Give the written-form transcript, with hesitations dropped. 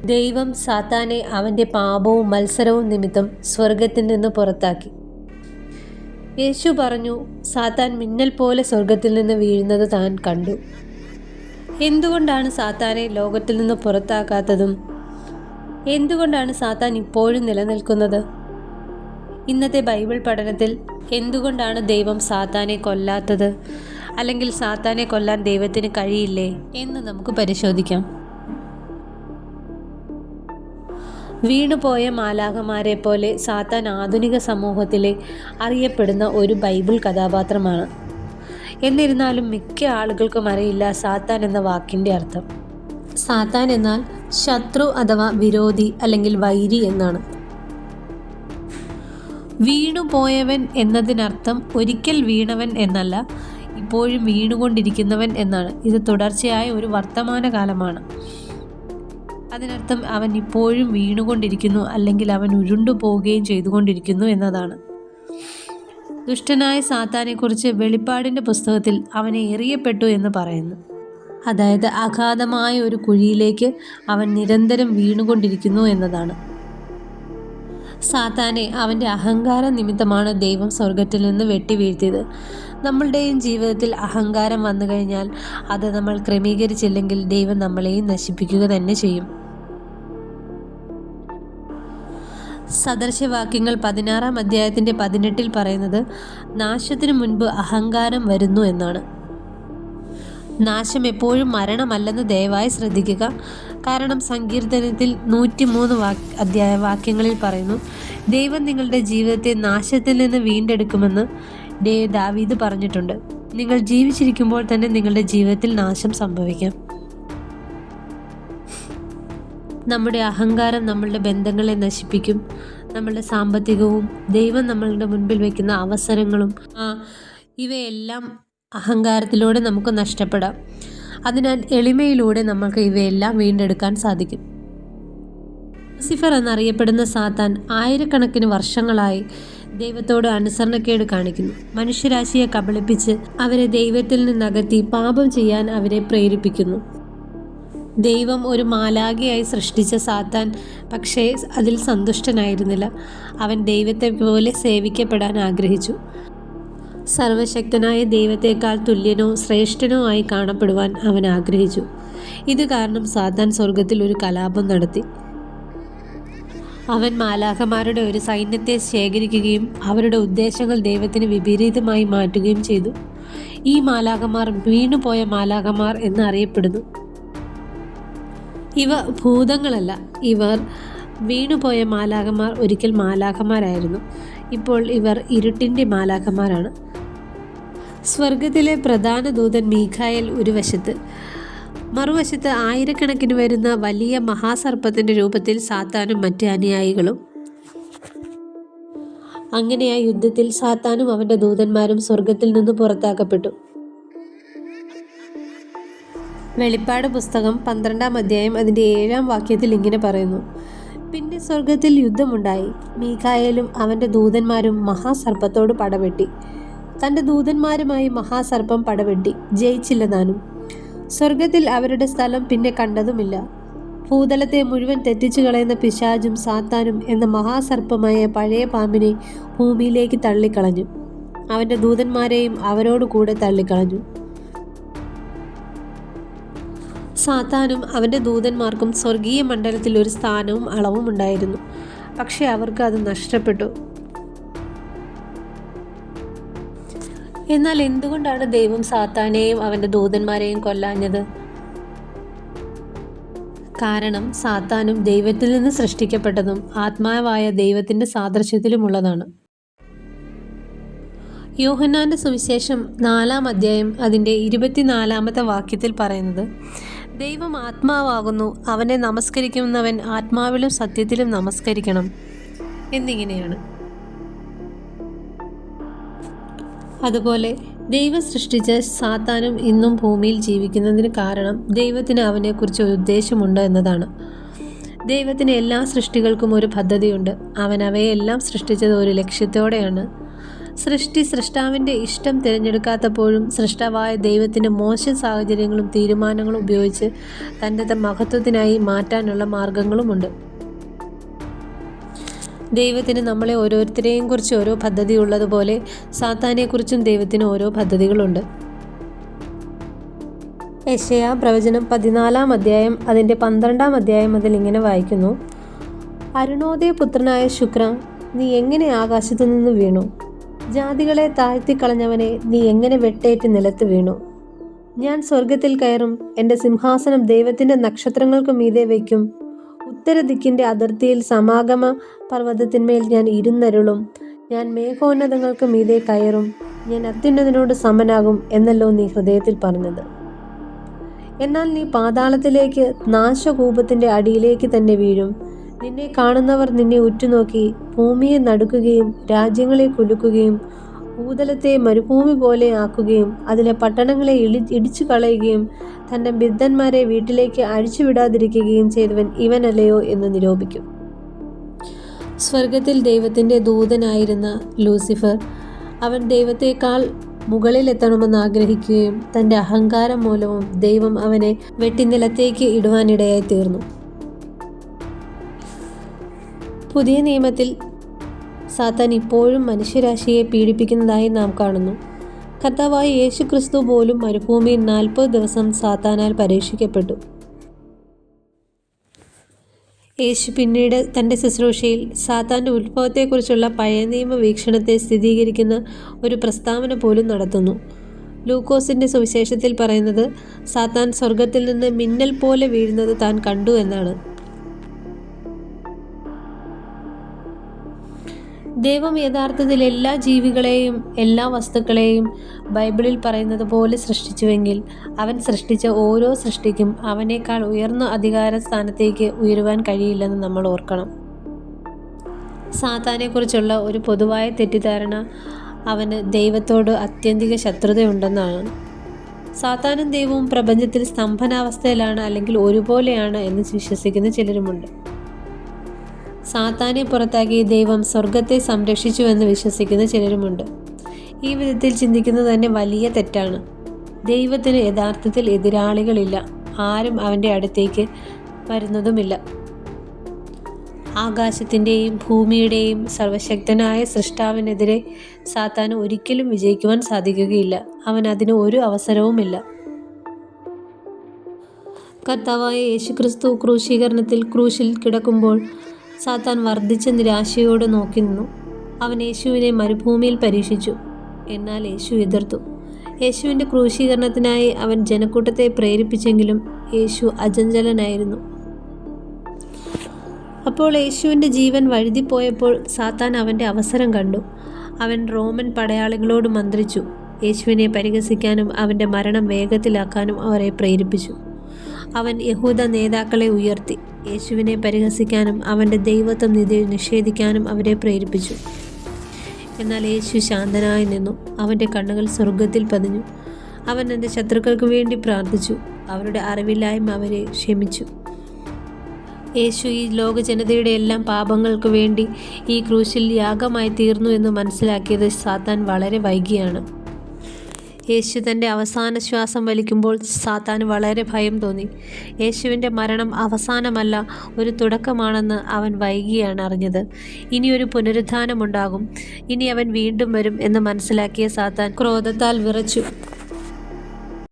ദൈവം സാത്താനെ അവൻ്റെ പാപവും മത്സരവും നിമിത്തം സ്വർഗത്തിൽ നിന്ന് പുറത്താക്കി. യേശു പറഞ്ഞു, സാത്താൻ മിന്നൽ പോലെ സ്വർഗത്തിൽ നിന്ന് വീഴുന്നത് താൻ കണ്ടു. എന്തുകൊണ്ടാണ് സാത്താനെ ലോകത്തിൽ നിന്ന് പുറത്താക്കാത്തതും? എന്തുകൊണ്ടാണ് സാത്താൻ ഇപ്പോഴും നിലനിൽക്കുന്നത്? ഇന്നത്തെ ബൈബിൾ പഠനത്തിൽ എന്തുകൊണ്ടാണ് ദൈവം സാത്താനെ കൊല്ലാത്തത്, അല്ലെങ്കിൽ സാത്താനെ കൊല്ലാൻ ദൈവത്തിന് കഴിയില്ലേ എന്ന് നമുക്ക് പരിശോധിക്കാം. വീണുപോയ മാലാഖമാരെ പോലെ സാത്താൻ ആധുനിക സമൂഹത്തിലെ അറിയപ്പെടുന്ന ഒരു ബൈബിൾ കഥാപാത്രമാണ്. എന്നിരുന്നാലും മിക്ക ആളുകൾക്കും അറിയില്ല സാത്താൻ എന്ന വാക്കിൻ്റെ അർത്ഥം. സാത്താൻ എന്നാൽ ശത്രു അഥവാ വിരോധി അല്ലെങ്കിൽ വൈരി എന്നാണ്. വീണുപോയവൻ എന്നതിനർത്ഥം ഒരിക്കൽ വീണവൻ എന്നല്ല, ഇപ്പോഴും വീണുകൊണ്ടിരിക്കുന്നവൻ എന്നാണ്. ഇത് തുടർച്ചയായ ഒരു വർത്തമാനകാലമാണ്. അതിനർത്ഥം അവൻ ഇപ്പോഴും വീണുകൊണ്ടിരിക്കുന്നു, അല്ലെങ്കിൽ അവൻ ഉരുണ്ടു പോവുകയും ചെയ്തുകൊണ്ടിരിക്കുന്നു എന്നതാണ്. ദുഷ്ടനായ സാത്താനെക്കുറിച്ച് വെളിപ്പാടിൻ്റെ പുസ്തകത്തിൽ അവനെ എറിയപ്പെട്ടു എന്ന് പറയുന്നു. അതായത് അഗാധമായ ഒരു കുഴിയിലേക്ക് അവൻ നിരന്തരം വീണുകൊണ്ടിരിക്കുന്നു എന്നതാണ്. സാത്താനെ അവൻ്റെ അഹങ്കാര നിമിത്തമാണ് ദൈവം സ്വർഗത്തിൽ നിന്ന് വെട്ടി വീഴ്ത്തിയത്. നമ്മളുടെയും ജീവിതത്തിൽ അഹങ്കാരം വന്നു കഴിഞ്ഞാൽ അത് നമ്മൾ ക്രമീകരിച്ചില്ലെങ്കിൽ ദൈവം നമ്മളെയും നശിപ്പിക്കുക തന്നെ ചെയ്യും. സദൃശവാക്യങ്ങൾ 16-ാം അധ്യായത്തിൻ്റെ 18 പറയുന്നത് നാശത്തിനു മുൻപ് അഹങ്കാരം വരുന്നു എന്നാണ്. നാശം എപ്പോഴും മരണമല്ലെന്ന് ദയവായി ശ്രദ്ധിക്കുക. കാരണം സങ്കീർത്തനത്തിൽ 103 വാക്യങ്ങളിൽ പറയുന്നു, ദൈവം നിങ്ങളുടെ ജീവിതത്തെ നാശത്തിൽ നിന്ന് വീണ്ടെടുക്കുമെന്ന് ദാവീദ് പറഞ്ഞിട്ടുണ്ട്. നിങ്ങൾ ജീവിച്ചിരിക്കുമ്പോൾ തന്നെ നിങ്ങളുടെ ജീവിതത്തിൽ നാശം സംഭവിക്കാം. നമ്മുടെ അഹങ്കാരം നമ്മളുടെ ബന്ധങ്ങളെ നശിപ്പിക്കും. നമ്മളുടെ സാമ്പത്തികവും ദൈവം നമ്മളുടെ മുൻപിൽ വയ്ക്കുന്ന അവസരങ്ങളും ഇവയെല്ലാം അഹങ്കാരത്തിലൂടെ നമുക്ക് നഷ്ടപ്പെടാം. അതിനാൽ എളിമയിലൂടെ നമുക്ക് ഇവയെല്ലാം വീണ്ടെടുക്കാൻ സാധിക്കും. ലൂസിഫർ എന്നറിയപ്പെടുന്ന സാത്താൻ ആയിരക്കണക്കിന് വർഷങ്ങളായി ദൈവത്തോട് അനുസരണക്കേട് കാണിക്കുന്നു. മനുഷ്യരാശിയെ കബളിപ്പിച്ച് അവരെ ദൈവത്തിൽ നിന്നകറ്റി പാപം ചെയ്യാൻ അവരെ പ്രേരിപ്പിക്കുന്നു. ദൈവം ഒരു മാലാഖയായി സൃഷ്ടിച്ച സാത്താൻ പക്ഷേ അതിൽ സന്തുഷ്ടനായിരുന്നില്ല. അവൻ ദൈവത്തെ പോലെ സേവിക്കപ്പെടാൻ ആഗ്രഹിച്ചു. സർവശക്തനായ ദൈവത്തെക്കാൾ തുല്യനോ ശ്രേഷ്ഠനോ ആയി കാണപ്പെടുവാൻ അവൻ ആഗ്രഹിച്ചു. ഇത് കാരണം സാത്താൻ സ്വർഗത്തിൽ ഒരു കലാപം നടത്തി. അവൻ മാലാഖമാരുടെ ഒരു സൈന്യത്തെ ശേഖരിക്കുകയും അവരുടെ ഉദ്ദേശങ്ങൾ ദൈവത്തിന് വിപരീതമായി മാറ്റുകയും ചെയ്തു. ഈ മാലാഖമാർ വീണുപോയ മാലാഖമാർ എന്നറിയപ്പെടുന്നു. ഇവ ഭൂതങ്ങളല്ല. ഇവർ വീണുപോയ മാലാഖമാർ ഒരിക്കൽ മാലാഖമാരായിരുന്നു. ഇപ്പോൾ ഇവർ ഇരുട്ടിൻ്റെ മാലാഖമാരാണ്. സ്വർഗത്തിലെ പ്രധാന ദൂതൻ മീഖായേൽ ഒരു വശത്ത്, മറുവശത്ത് ആയിരക്കണക്കിന് വരുന്ന വലിയ മഹാസർപ്പത്തിൻ്റെ രൂപത്തിൽ സാത്താനും മറ്റ് അനുയായികളും. അങ്ങനെ ആ യുദ്ധത്തിൽ സാത്താനും അവൻ്റെ ദൂതന്മാരും സ്വർഗത്തിൽ നിന്ന് പുറത്താക്കപ്പെട്ടു. വെളിപ്പാട് പുസ്തകം 12-ാം അധ്യായം അതിൻ്റെ 7-ാം വാക്യത്തിൽ ഇങ്ങനെ പറയുന്നു, പിന്നെ സ്വർഗത്തിൽ യുദ്ധമുണ്ടായി. മീഖായേലും അവൻ്റെ ദൂതന്മാരും മഹാസർപ്പത്തോട് പടവെട്ടി. തൻ്റെ ദൂതന്മാരുമായി മഹാസർപ്പം പടവെട്ടി ജയിച്ചില്ലതാനും. സ്വർഗത്തിൽ അവരുടെ സ്ഥലം പിന്നെ കണ്ടതുമില്ല. ഭൂതലത്തെ മുഴുവൻ തെറ്റിച്ചു കളയുന്ന പിശാചും സാത്താനും എന്ന മഹാസർപ്പമായ പഴയ പാമ്പിനെ ഭൂമിയിലേക്ക് തള്ളിക്കളഞ്ഞു. അവൻ്റെ ദൂതന്മാരെയും അവരോട് കൂടെ തള്ളിക്കളഞ്ഞു. സാത്താനും അവൻ്റെ ദൂതന്മാർക്കും സ്വർഗീയ മണ്ഡലത്തിൽ ഒരു സ്ഥാനവും അളവും ഉണ്ടായിരുന്നു. പക്ഷെ അവർക്ക് അത് നഷ്ടപ്പെട്ടു. എന്നാൽ എന്തുകൊണ്ടാണ് ദൈവം സാത്താനെയും അവൻ്റെ ദൂതന്മാരെയും കൊല്ലാഞ്ഞത്? കാരണം സാത്താനും ദൈവത്തിൽ നിന്ന് സൃഷ്ടിക്കപ്പെട്ടതും ആത്മാവായ ദൈവത്തിൻ്റെ സാദൃശ്യത്തിലുമുള്ളതാണ്. യോഹന്നാൻ്റെ സുവിശേഷം 4-ാം അധ്യായം അതിൻ്റെ 24-ാമത്തെ വാക്യത്തിൽ പറയുന്നത്, ദൈവം ആത്മാവാകുന്നു, അവനെ നമസ്കരിക്കുന്നവൻ ആത്മാവിലും സത്യത്തിലും നമസ്കരിക്കണം എന്നിങ്ങനെയാണ്. അതുപോലെ ദൈവം സൃഷ്ടിച്ച സാത്താനും ഇന്നും ഭൂമിയിൽ ജീവിക്കുന്നതിന് കാരണം ദൈവത്തിന് അവനെക്കുറിച്ച് ഒരു ഉദ്ദേശമുണ്ട് എന്നതാണ്. ദൈവത്തിന് എല്ലാ സൃഷ്ടികൾക്കും ഒരു പദ്ധതിയുണ്ട്. അവൻ അവയെല്ലാം സൃഷ്ടിച്ചത് ഒരു ലക്ഷ്യത്തോടെയാണ്. സൃഷ്ടാവിൻ്റെ ഇഷ്ടം തിരഞ്ഞെടുക്കാത്തപ്പോഴും സൃഷ്ടാവായ ദൈവത്തിൻ്റെ മോശം സാഹചര്യങ്ങളും തീരുമാനങ്ങളും ഉപയോഗിച്ച് തൻ്റെ മഹത്വത്തിനായി മാറ്റാനുള്ള മാർഗങ്ങളുമുണ്ട്. ദൈവത്തിന് നമ്മളെ ഓരോരുത്തരെയും കുറിച്ച് ഓരോ പദ്ധതി ഉള്ളതുപോലെ സാത്താനെക്കുറിച്ചും ദൈവത്തിന് ഓരോ പദ്ധതികളുണ്ട്. യെശയ്യാ പ്രവചനം 14-ാം അധ്യായം അതിൻ്റെ 12-ാം അധ്യായം അതിൽ ഇങ്ങനെ വായിക്കുന്നു: അരുണോദയ പുത്രനായ ശുക്ര, നീ എങ്ങനെ ആകാശത്തു നിന്ന് വീണു? ജാതികളെ താഴ്ത്തിക്കളഞ്ഞവനെ, നീ എങ്ങനെ വെട്ടേറ്റ് നിലത്ത് വീണു? ഞാൻ സ്വർഗത്തിൽ കയറും, എൻ്റെ സിംഹാസനം ദൈവത്തിൻ്റെ നക്ഷത്രങ്ങൾക്ക് മീതെ വയ്ക്കും. ഉത്തരദിക്കിൻ്റെ അതിർത്തിയിൽ സമാഗമ പർവ്വതത്തിന്മേൽ ഞാൻ ഇരുന്നരുളും. ഞാൻ മേഘോന്നതങ്ങൾക്ക് മീതെ കയറും, ഞാൻ അത്യുന്നതനോട് സമനാകും എന്നല്ലോ നീ ഹൃദയത്തിൽ പറഞ്ഞത്. എന്നാൽ നീ പാതാളത്തിലേക്ക്, നാശകൂപത്തിൻ്റെ അടിയിലേക്ക് തന്നെ വീഴും. നിന്നെ കാണുന്നവർ നിന്നെ ഉറ്റുനോക്കി ഭൂമിയെ നടുക്കുകയും രാജ്യങ്ങളെ കുലുക്കുകയും ഭൂതലത്തെ മരുഭൂമി പോലെ ആക്കുകയും അതിലെ പട്ടണങ്ങളെ ഇടിച്ചു കളയുകയും തൻ്റെ ബിദ്ധന്മാരെ വീട്ടിലേക്ക് അഴിച്ചുവിടാതിരിക്കുകയും ചെയ്തവൻ ഇവനല്ലയോ എന്ന് നിരൂപിക്കും. സ്വർഗത്തിൽ ദൈവത്തിൻ്റെ ദൂതനായിരുന്ന ലൂസിഫർ, അവൻ ദൈവത്തെക്കാൾ മുകളിലെത്തണമെന്ന് ആഗ്രഹിക്കുകയും തൻ്റെ അഹങ്കാരം മൂലവും ദൈവം അവനെ വെട്ടിനിലത്തേക്ക് ഇടുവാനിടയായി തീർന്നു. പുതിയ നിയമത്തിൽ സാത്താൻ ഇപ്പോഴും മനുഷ്യരാശിയെ പീഡിപ്പിക്കുന്നതായി നാം കാണുന്നു. കർത്താവായ യേശു ക്രിസ്തു പോലും മരുഭൂമിയിൽ 40 ദിവസം സാത്താനാൽ പരീക്ഷിക്കപ്പെട്ടു. യേശു പിന്നീട് തൻ്റെ ശുശ്രൂഷയിൽ സാത്താൻ്റെ ഉത്ഭവത്തെക്കുറിച്ചുള്ള പഴയ നിയമ വീക്ഷണത്തെ സ്ഥിരീകരിക്കുന്ന ഒരു പ്രസ്താവന പോലും നടത്തുന്നു. ലൂക്കോസിൻ്റെ സുവിശേഷത്തിൽ പറയുന്നത്, സാത്താൻ സ്വർഗത്തിൽ നിന്ന് മിന്നൽ പോലെ വീഴുന്നത് താൻ കണ്ടു എന്നാണ്. ദൈവം യഥാർത്ഥത്തിൽ എല്ലാ ജീവികളെയും എല്ലാ വസ്തുക്കളെയും ബൈബിളിൽ പറയുന്നത് പോലെ സൃഷ്ടിച്ചുവെങ്കിൽ അവൻ സൃഷ്ടിച്ച ഓരോ സൃഷ്ടിക്കും അവനേക്കാൾ ഉയർന്ന അധികാര സ്ഥാനത്തേക്ക് ഉയരുവാൻ കഴിയില്ലെന്ന് നമ്മൾ ഓർക്കണം. സാത്താനെക്കുറിച്ചുള്ള ഒരു പൊതുവായ തെറ്റിദ്ധാരണ അവന് ദൈവത്തോട് അത്യന്തിക ശത്രുതയുണ്ടെന്നാണ്. സാത്താനും ദൈവവും പ്രപഞ്ചത്തിൽ സ്തംഭനാവസ്ഥയിലാണ് അല്ലെങ്കിൽ ഒരുപോലെയാണ് എന്ന് വിശ്വസിക്കുന്ന ചിലരുമുണ്ട്. സാത്താനെ പുറത്താക്കി ദൈവം സ്വർഗത്തെ സംരക്ഷിച്ചുവെന്ന് വിശ്വസിക്കുന്ന ചിലരുമുണ്ട്. ഈ വിധത്തിൽ ചിന്തിക്കുന്നത് തന്നെ വലിയ തെറ്റാണ്. ദൈവത്തിന് യഥാർത്ഥത്തിൽ എതിരാളികളില്ല, ആരും അവൻ്റെ അടുത്തേക്ക് വരുന്നതുമില്ല. ആകാശത്തിൻ്റെയും ഭൂമിയുടെയും സർവശക്തനായ സൃഷ്ടാവിനെതിരെ സാത്താന് ഒരിക്കലും വിജയിക്കുവാൻ സാധിക്കുകയില്ല. അവൻ അതിന് ഒരു അവസരവുമില്ല. കർത്താവായ യേശുക്രിസ്തു ക്രൂശീകരണത്തിൽ ക്രൂശിൽ കിടക്കുമ്പോൾ സാത്താൻ വർദ്ധിച്ച നിരാശയോട് നോക്കി നിന്നു. അവൻ യേശുവിനെ മരുഭൂമിയിൽ പരീക്ഷിച്ചു. എന്നാൽ യേശു എതിർത്തു. യേശുവിൻ്റെ ക്രൂശീകരണത്തിനായി അവൻ ജനക്കൂട്ടത്തെ പ്രേരിപ്പിച്ചെങ്കിലും യേശു അചഞ്ചലനായിരുന്നു. അപ്പോൾ യേശുവിൻ്റെ ജീവൻ വഴുതിപ്പോയപ്പോൾ സാത്താൻ അവൻ്റെ അവസരം കണ്ടു. അവൻ റോമൻ പടയാളികളോട് മന്ത്രിച്ചു. യേശുവിനെ പരിഹസിക്കാനും അവൻ്റെ മരണം വേഗത്തിലാക്കാനും അവരെ പ്രേരിപ്പിച്ചു. അവൻ യഹൂദ നേതാക്കളെ ഉയർത്തി യേശുവിനെ പരിഹസിക്കാനും അവൻ്റെ ദൈവത്വം നിഷേധിക്കാനും അവരെ പ്രേരിപ്പിച്ചു. എന്നാൽ യേശു ശാന്തനായി നിന്നു. അവൻ്റെ കണ്ണുകൾ സ്വർഗത്തിൽ പതിഞ്ഞു. അവൻ തൻ്റെ ശത്രുക്കൾക്ക് വേണ്ടി പ്രാർത്ഥിച്ചു. അവരുടെ അറിവില്ലായ്മ അവരെ ക്ഷമിച്ചു. യേശു ഈ ലോക ജനതയുടെ എല്ലാം പാപങ്ങൾക്ക് വേണ്ടി ഈ ക്രൂശിൽ യാഗമായി തീർന്നു എന്ന് മനസ്സിലാക്കിയത് സാത്താൻ വളരെ വൈകിയാണ്. യേശു തൻ്റെ അവസാന ശ്വാസം വലിക്കുമ്പോൾ സാത്താന് വളരെ ഭയം തോന്നി. യേശുവിൻ്റെ മരണം അവസാനമല്ല, ഒരു തുടക്കമാണെന്ന് അവൻ വൈകിയാണ് അറിഞ്ഞത്. ഇനിയൊരു പുനരുത്ഥാനമുണ്ടാകും, ഇനി അവൻ വീണ്ടും വരും എന്ന് മനസ്സിലാക്കിയ സാത്താൻ ക്രോധത്താൽ വിറച്ചു.